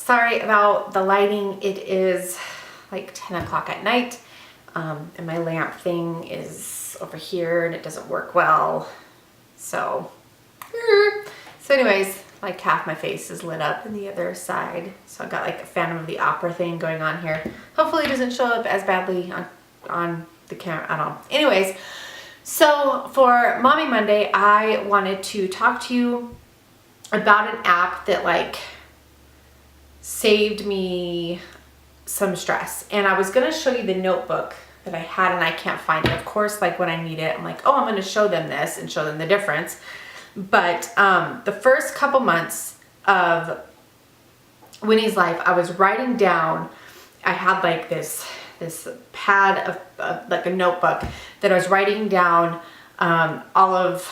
Sorry about the lighting. It is like 10 o'clock at night, and my lamp thing is over here and it doesn't work well. So anyways, like half my face is lit up in the other side. So I got like a Phantom of the Opera thing going on here. Hopefully it doesn't show up as badly on the camera. I don't know. Anyways, so for Mommy Monday, I wanted to talk to you about an app that like saved me some stress. And I was gonna show you the notebook that I had and I can't find it. Of course, like when I need it, I'm like, oh, I'm gonna show them this and show them the difference. But the first couple months of Winnie's life, I was writing down, I had like this pad of like a notebook that I was writing down all of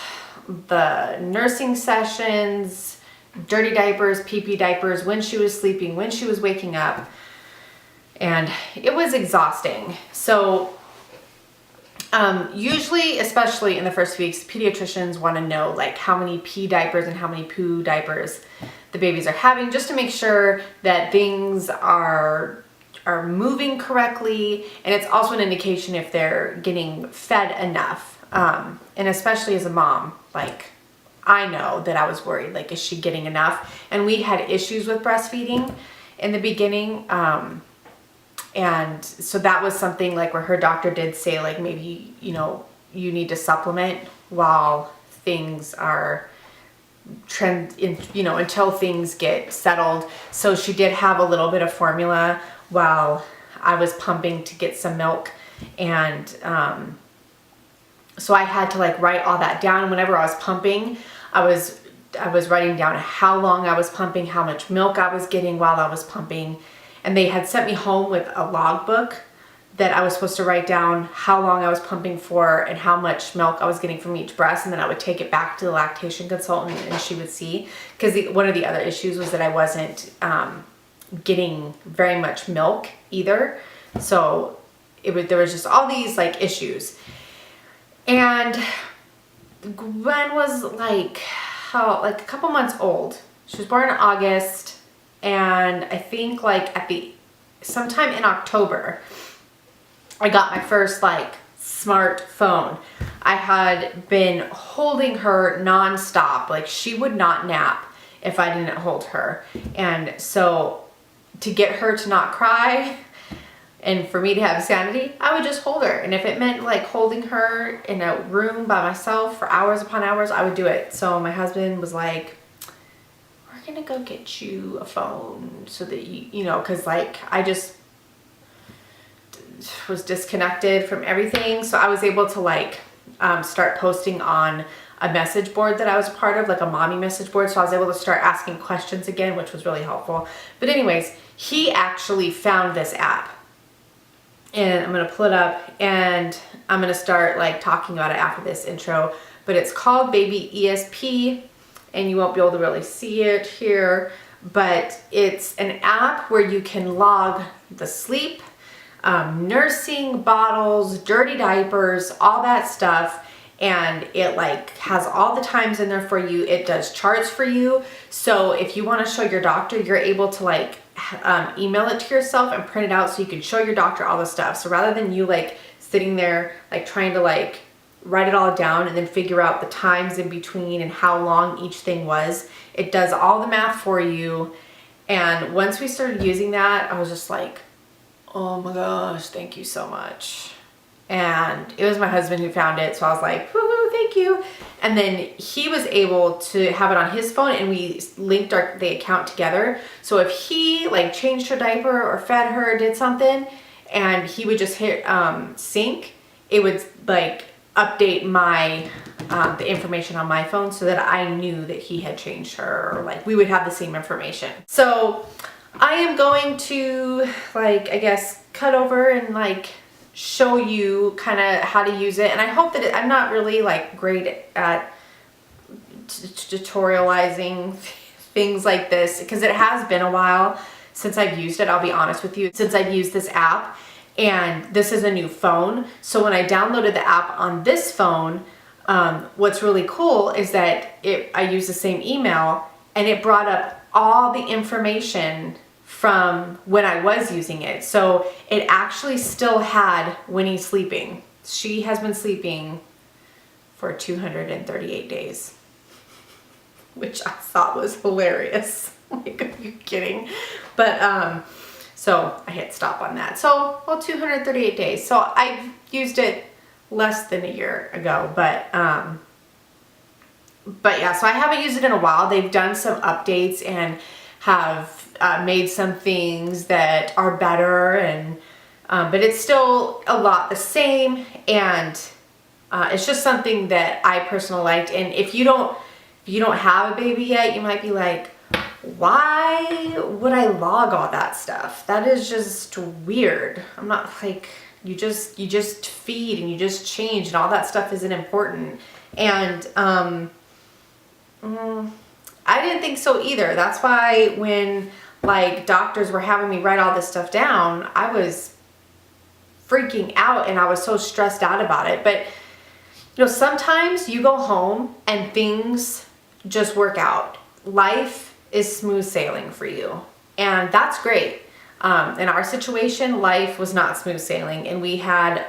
the nursing sessions, dirty diapers, pee-pee diapers, when she was sleeping, when she was waking up. And it was exhausting. So usually, especially in the first weeks, pediatricians want to know like how many pee diapers and how many poo diapers the babies are having, just to make sure that things are moving correctly. And it's also an indication if they're getting fed enough. And especially as a mom, like I know that I was worried, like, is she getting enough? And we had issues with breastfeeding in the beginning. And so that was something like where her doctor did say, like, maybe, you know, you need to supplement while things are until things get settled. So she did have a little bit of formula while I was pumping to get some milk. And, so I had to like write all that down. Whenever I was pumping, I was writing down how long I was pumping, how much milk I was getting while I was pumping. And they had sent me home with a logbook that I was supposed to write down how long I was pumping for and how much milk I was getting from each breast. And then I would take it back to the lactation consultant and she would see. Because one of the other issues was that I wasn't getting very much milk either. So there was just all these like issues. And Gwen was like a couple months old. She was born in August, and I think like sometime in October, I got my first like smartphone. I had been holding her nonstop. Like she would not nap if I didn't hold her. And so to get her to not cry and for me to have sanity, I would just hold her. And if it meant like holding her in a room by myself for hours upon hours, I would do it. So my husband was like, we're gonna go get you a phone so that you know, cause like I just was disconnected from everything. So I was able to like start posting on a message board that I was a part of, like a mommy message board. So I was able to start asking questions again, which was really helpful. But anyways, he actually found this app. And I'm going to pull it up and I'm going to start like talking about it after this intro, but it's called Baby ESP and you won't be able to really see it here, but it's an app where you can log the sleep, nursing bottles, dirty diapers, all that stuff. And it like has all the times in there for you. It does charts for you. So if you want to show your doctor, you're able to like email it to yourself and print it out so you can show your doctor all the stuff. So rather than you like sitting there like trying to like write it all down and then figure out the times in between and how long each thing was, it does all the math for you. And once we started using that, I was just like, oh my gosh, thank you so much. And it was my husband who found it, so I was like, woohoo, thank you. And then he was able to have it on his phone and we linked the account together. So if he like changed her diaper or fed her or did something and he would just hit sync, it would like update my the information on my phone so that I knew that he had changed her, or like we would have the same information. So I am going to like, I guess, cut over and like show you kind of how to use it. And I hope that I'm not really like great at tutorializing things like this because it has been a while since I've used it. I'll be honest with you, since I've used this app, and this is a new phone. So when I downloaded the app on this phone, what's really cool is that I use the same email and it brought up all the information from when I was using it. So it actually still had Winnie sleeping. She has been sleeping for 238 days, which I thought was hilarious. Like, are you kidding? But, so I hit stop on that. So, well, 238 days. So I've used it less than a year ago, but yeah, so I haven't used it in a while. They've done some updates and have made some things that are better, and but it's still a lot the same, and it's just something that I personally liked. And if you don't have a baby yet, you might be like, why would I log all that stuff? That is just weird. I'm not like, you just feed and you just change, and all that stuff isn't important. And I didn't think so either. That's why when like doctors were having me write all this stuff down, I was freaking out and I was so stressed out about it. But you know, sometimes you go home and things just work out. Life is smooth sailing for you, and that's great. In our situation, life was not smooth sailing, and we had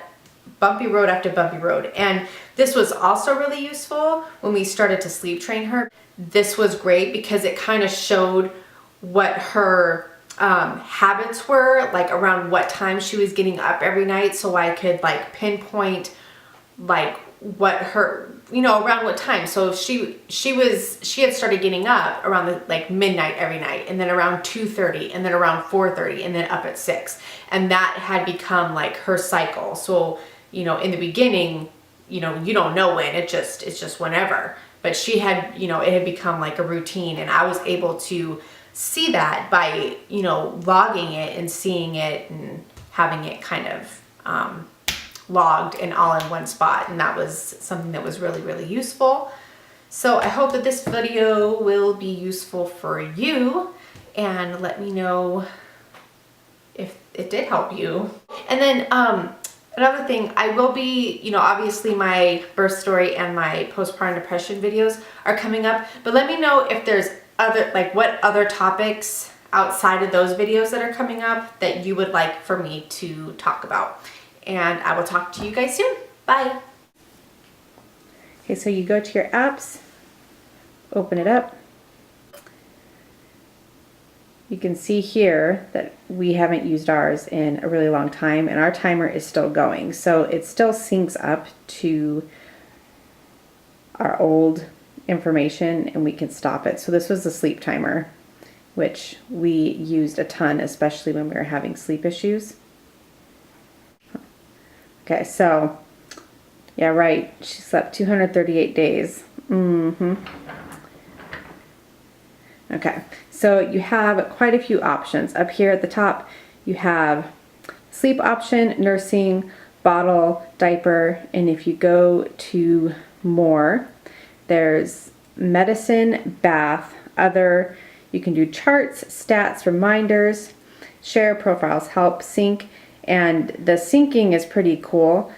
bumpy road after bumpy road. And this was also really useful when we started to sleep train her. This was great because it kind of showed what her habits were, like around what time she was getting up every night, so I could like pinpoint like what her, you know, around what time. So she had started getting up around the, like midnight every night, and then around 2:30, and then around 4:30, and then up at 6. And that had become like her cycle. So, you know, in the beginning, you know, you don't know when, it's just whenever. But she had, you know, it had become like a routine, and I was able to see that by, you know, logging it and seeing it and having it kind of logged and all in one spot. And that was something that was really, really useful. So I hope that this video will be useful for you, and let me know if it did help you. And then another thing, I will be, you know, obviously my birth story and my postpartum depression videos are coming up, but let me know if there's other, like what other topics outside of those videos that are coming up that you would like for me to talk about. And I will talk to you guys soon. Bye. Okay, so you go to your apps, open it up. You can see here that we haven't used ours in a really long time, and our timer is still going. So it still syncs up to our old information, and we can stop it. So this was the sleep timer, which we used a ton, especially when we were having sleep issues. Okay, so yeah, right, she slept 238 days. Okay, so you have quite a few options. Up here at the top, you have sleep option, nursing, bottle, diaper, and if you go to more, there's medicine, bath, other. You can do charts, stats, reminders, share, profiles, help, sync, and the syncing is pretty cool.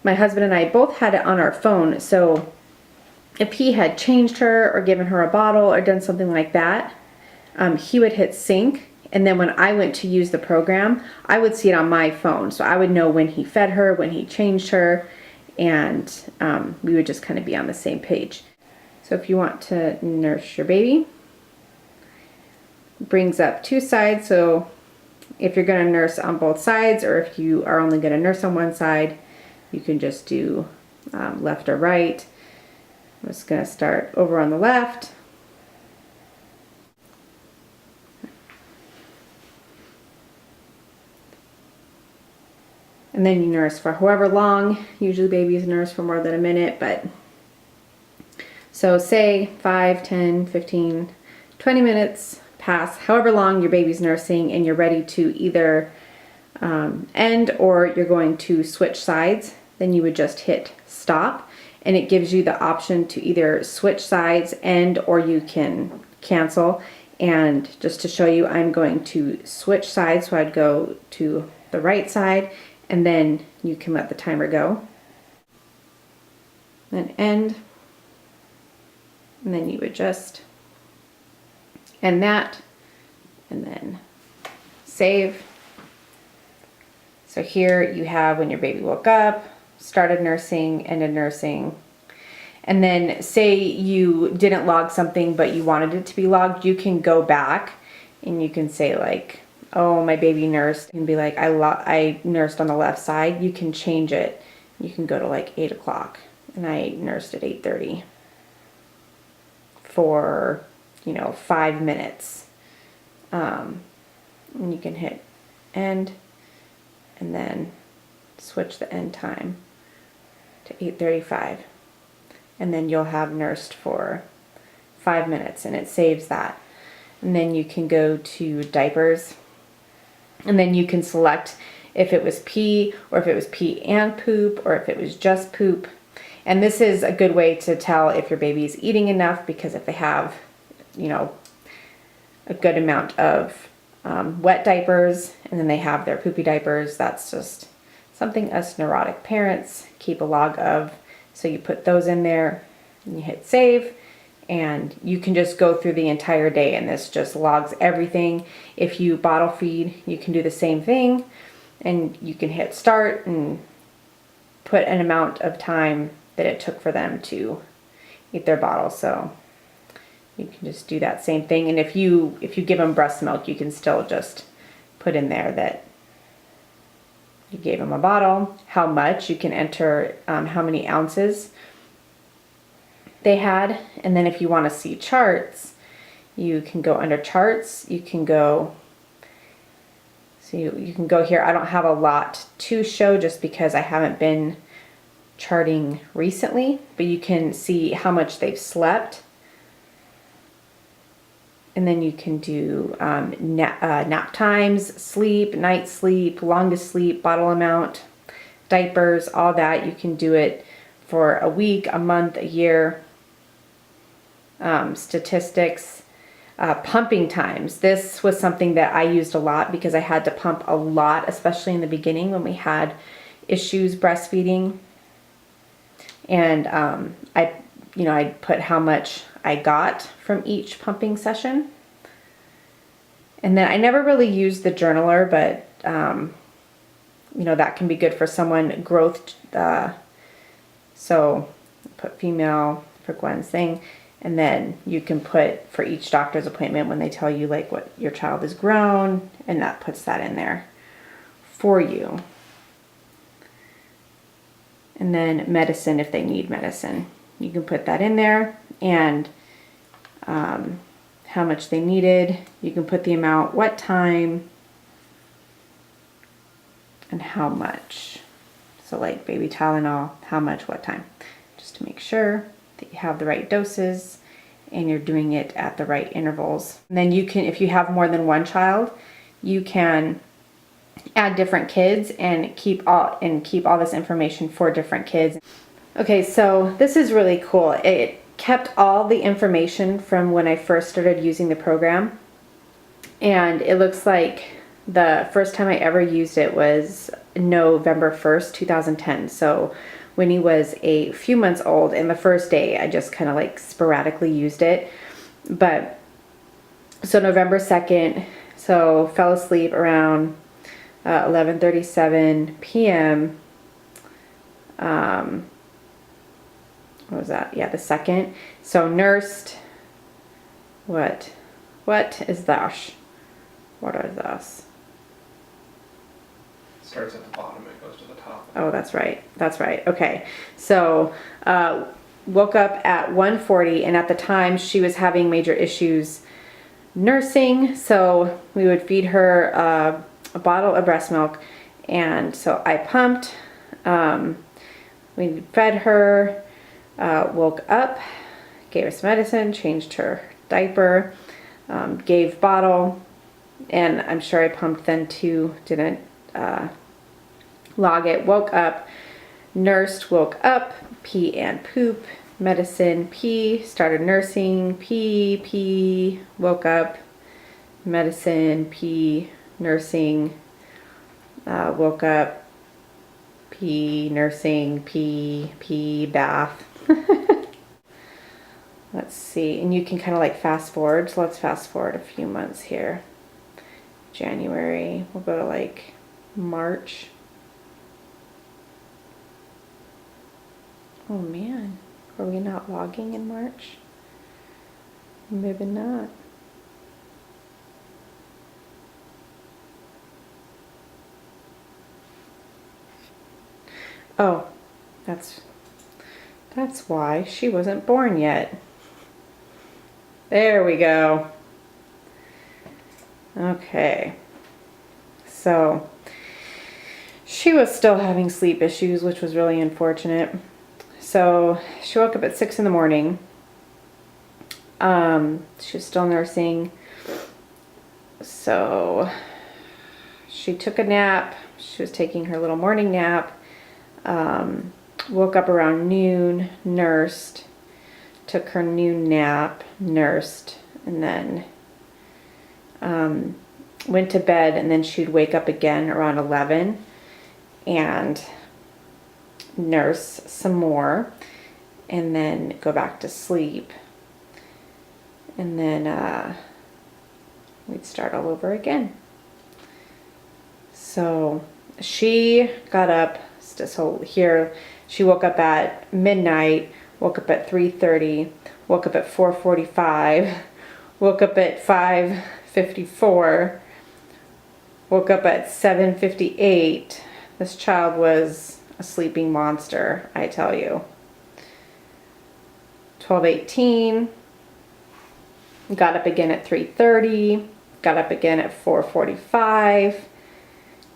My husband and I both had it on our phone, so if he had changed her or given her a bottle or done something like that, he would hit sync, and then when I went to use the program, I would see it on my phone. So I would know when he fed her, when he changed her, and we would just kind of be on the same page. So if you want to nurse your baby, brings up two sides. So if you're going to nurse on both sides, or if you are only going to nurse on one side, you can just do left or right. I'm just going to start over on the left. And then you nurse for however long. Usually babies nurse for more than a minute, but so say 5, 10, 15, 20 minutes pass, however long your baby's nursing, and you're ready to either end or you're going to switch sides, then you would just hit stop, and it gives you the option to either switch sides, end, or you can cancel. And just to show you, I'm going to switch sides, so I'd go to the right side, and then you can let the timer go. Then end, and then you would just end that, and then save. So here you have when your baby woke up, started nursing, ended nursing. And then say you didn't log something but you wanted it to be logged, you can go back and you can say like, oh, my baby nursed, and be like, I nursed on the left side. You can change it. You can go to like 8 o'clock and I nursed at 8:30 for, 5 minutes. And you can hit end and then switch the end time to 8:35. And then you'll have nursed for 5 minutes and it saves that. And then you can go to diapers and then you can select if it was pee or if it was pee and poop or if it was just poop. And this is a good way to tell if your baby's eating enough, because if they have, a good amount of wet diapers and then they have their poopy diapers, that's just something us neurotic parents keep a log of. So you put those in there and you hit save, and you can just go through the entire day and this just logs everything. If you bottle feed, you can do the same thing, and you can hit start and put an amount of time that it took for them to eat their bottle. So you can just do that same thing. And if you give them breast milk, you can still just put in there that you gave them a bottle, how much. You can enter how many ounces they had. And then if you want to see charts, you can go under charts. You can go, so you can go here. I don't have a lot to show just because I haven't been charting recently, but you can see how much they've slept. And then you can do nap times, sleep, night sleep, longest sleep, bottle amount, diapers, all that. You can do it for a week, a month, a year. Statistics, pumping times. This was something that I used a lot because I had to pump a lot, especially in the beginning when we had issues breastfeeding. And I'd put how much I got from each pumping session. And then I never really used the journaler, but that can be good for someone growth. So put female for Gwen's thing. And then you can put for each doctor's appointment when they tell you like what your child is grown, and that puts that in there for you. And then medicine, if they need medicine, you can put that in there, and how much they needed. You can put the amount, what time, and how much. So like baby Tylenol, how much, what time, just to make sure that you have the right doses and you're doing it at the right intervals. And then you can, if you have more than one child, you can add different kids and keep all this information for different kids. Okay, so this is really cool. It kept all the information from when I first started using the program, and it looks like the first time I ever used it was November 1st, 2010. So when he was a few months old, and the first day I just kind of like sporadically used it. But so November 2nd, so fell asleep around 11:37 p.m. What was that? Yeah, the 2nd. So nursed. What is that? What are those? Starts at the bottom and goes to the top. Oh, that's right. That's right. Okay. So woke up at 1:40, and at the time she was having major issues nursing. So we would feed her a bottle of breast milk, and so I pumped. We fed her, woke up, gave her some medicine, changed her diaper, gave bottle, and I'm sure I pumped then too, didn't log it. Woke up, nursed, woke up, pee and poop, medicine, pee, started nursing, pee, woke up, medicine, pee, nursing, woke up, pee, nursing, pee, bath. Let's see, and you can kind of like fast forward. So let's fast forward a few months here. January. We'll go to like March. Oh man, are we not logging in March? Maybe not. Oh, that's why she wasn't born yet. There we go. Okay. So she was still having sleep issues, which was really unfortunate. So she woke up at 6 in the morning. She was still nursing. So she took a nap. She was taking her little morning nap. Woke up around noon, nursed, took her noon nap, nursed, and then went to bed, and then she'd wake up again around 11 and nurse some more, and then go back to sleep, and then we'd start all over again. So she got up, so here she woke up at midnight, woke up at 3:30, woke up at 4:45, woke up at 5:54, woke up at 7:58. This child was a sleeping monster, I tell you. 12:18, got up again at 3:30, got up again at 4:45,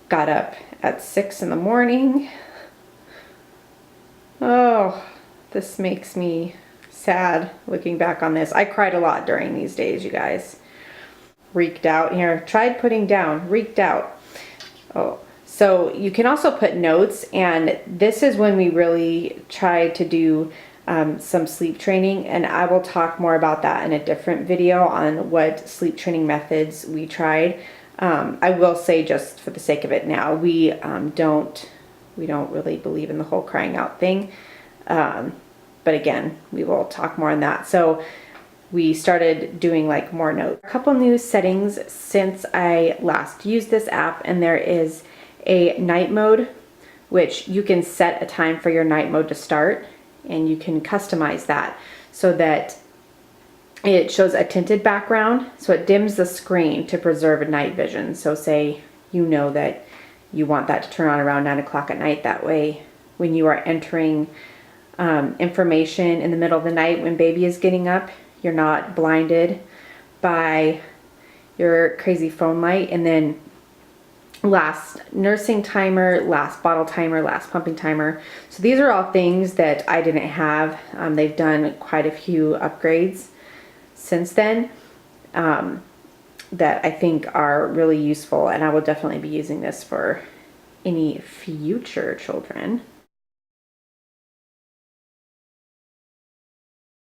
got up at 6 in the morning. Oh, this makes me sad looking back on this. I cried a lot during these days, you guys. Reeked out here. Tried putting down, reeked out. Oh, so you can also put notes, and this is when we really try to do some sleep training, and I will talk more about that in a different video on what sleep training methods we tried. I will say, just for the sake of it now, we don't really believe in the whole crying out thing. But again, we will talk more on that. So we started doing like more notes. A couple new settings since I last used this app, and there is a night mode, which you can set a time for your night mode to start, and you can customize that so that it shows a tinted background, so it dims the screen to preserve night vision. So say you know that you want that to turn on around 9 o'clock at night. That way, when you are entering information in the middle of the night when baby is getting up, you're not blinded by your crazy phone light. And then last nursing timer, last bottle timer, last pumping timer. So these are all things that I didn't have. They've done quite a few upgrades since then that I think are really useful, and I will definitely be using this for any future children.